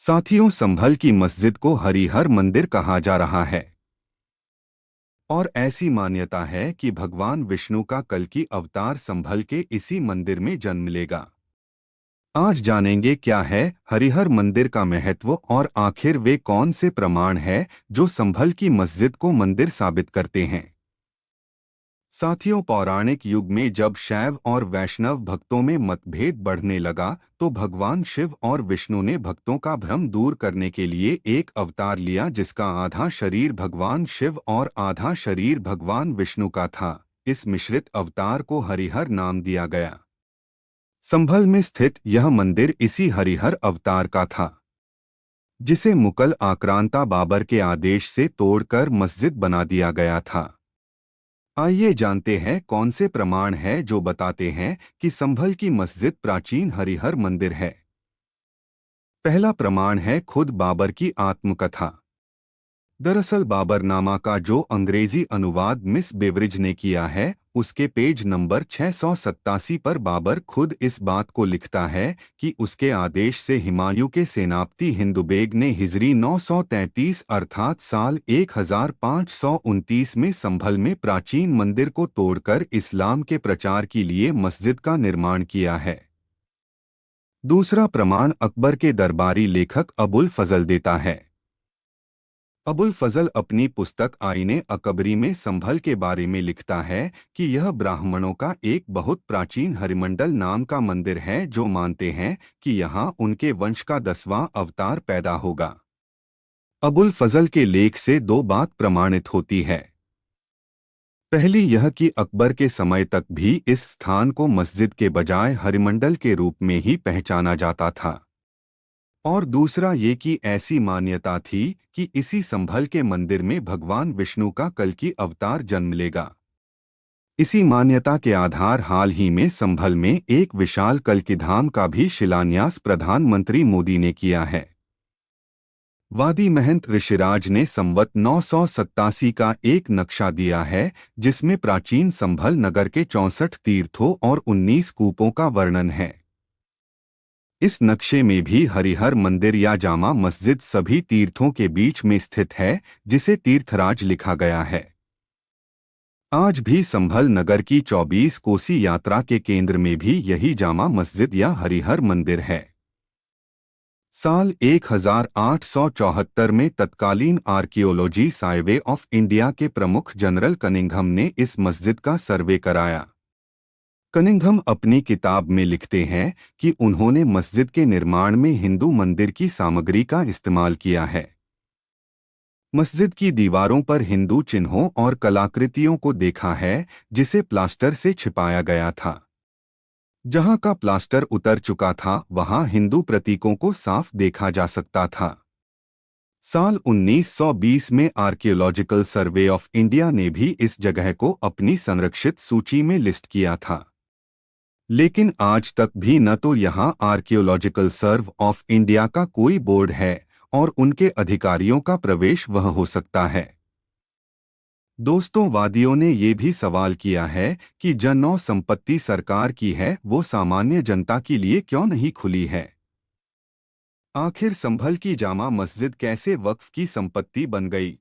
साथियों, संभल की मस्जिद को हरिहर मंदिर कहा जा रहा है और ऐसी मान्यता है कि भगवान विष्णु का कल्कि अवतार संभल के इसी मंदिर में जन्म लेगा। आज जानेंगे क्या है हरिहर मंदिर का महत्व और आखिर वे कौन से प्रमाण हैं जो संभल की मस्जिद को मंदिर साबित करते हैं। साथियों, पौराणिक युग में जब शैव और वैष्णव भक्तों में मतभेद बढ़ने लगा तो भगवान शिव और विष्णु ने भक्तों का भ्रम दूर करने के लिए एक अवतार लिया जिसका आधा शरीर भगवान शिव और आधा शरीर भगवान विष्णु का था। इस मिश्रित अवतार को हरिहर नाम दिया गया। संभल में स्थित यह मंदिर इसी हरिहर अवतार का था, जिसे मुगल आक्रांता बाबर के आदेश से तोड़कर मस्जिद बना दिया गया था। आइए जानते हैं कौन से प्रमाण हैं जो बताते हैं कि संभल की मस्जिद प्राचीन हरिहर मंदिर है। पहला प्रमाण है खुद बाबर की आत्मकथा। दरअसल बाबरनामा का जो अंग्रेजी अनुवाद मिस बेवरिज ने किया है, उसके पेज नंबर 687 पर बाबर खुद इस बात को लिखता है कि उसके आदेश से हुमायूं के सेनापति हिंदुबेग ने हिजरी 933 अर्थात साल 1529 में संभल में प्राचीन मंदिर को तोड़कर इस्लाम के प्रचार के लिए मस्जिद का निर्माण किया है। दूसरा प्रमाण अकबर के दरबारी लेखक अबुल फजल देता है। अबुल फजल अपनी पुस्तक आईने अकबरी में संभल के बारे में लिखता है कि यह ब्राह्मणों का एक बहुत प्राचीन हरिमंडल नाम का मंदिर है जो मानते हैं कि यहाँ उनके वंश का 10वां अवतार पैदा होगा। अबुल फजल के लेख से दो बात प्रमाणित होती है। पहली यह कि अकबर के समय तक भी इस स्थान को मस्जिद के बजाय हरिमंडल के रूप में ही पहचाना जाता था, और दूसरा ये कि ऐसी मान्यता थी कि इसी संभल के मंदिर में भगवान विष्णु का कल्कि अवतार जन्म लेगा। इसी मान्यता के आधार हाल ही में संभल में एक विशाल कल्किधाम का भी शिलान्यास प्रधानमंत्री मोदी ने किया है। वादी महंत ऋषिराज ने संवत 987 का एक नक्शा दिया है जिसमें प्राचीन संभल नगर के 64 तीर्थों और 19 कूपों का वर्णन है। इस नक्शे में भी हरिहर मंदिर या जामा मस्जिद सभी तीर्थों के बीच में स्थित है, जिसे तीर्थराज लिखा गया है। आज भी संभल नगर की 24 कोसी यात्रा के केंद्र में भी यही जामा मस्जिद या हरिहर मंदिर है। साल 1874 में तत्कालीन आर्कियोलॉजी सर्वे ऑफ इंडिया के प्रमुख जनरल कनिंघम ने इस मस्जिद का सर्वे कराया। कनिंघम अपनी किताब में लिखते हैं कि उन्होंने मस्जिद के निर्माण में हिंदू मंदिर की सामग्री का इस्तेमाल किया है। मस्जिद की दीवारों पर हिंदू चिन्हों और कलाकृतियों को देखा है जिसे प्लास्टर से छिपाया गया था। जहां का प्लास्टर उतर चुका था वहां हिंदू प्रतीकों को साफ देखा जा सकता था। साल 1920 में आर्कियोलॉजिकल सर्वे ऑफ इंडिया ने भी इस जगह को अपनी संरक्षित सूची में लिस्ट किया था, लेकिन आज तक भी न तो यहाँ आर्कियोलॉजिकल सर्व ऑफ इंडिया का कोई बोर्ड है और उनके अधिकारियों का प्रवेश वह हो सकता है। दोस्तों, वादियों ने ये भी सवाल किया है कि जो संपत्ति सरकार की है वो सामान्य जनता के लिए क्यों नहीं खुली है। आखिर संभल की जामा मस्जिद कैसे वक्फ की संपत्ति बन गई।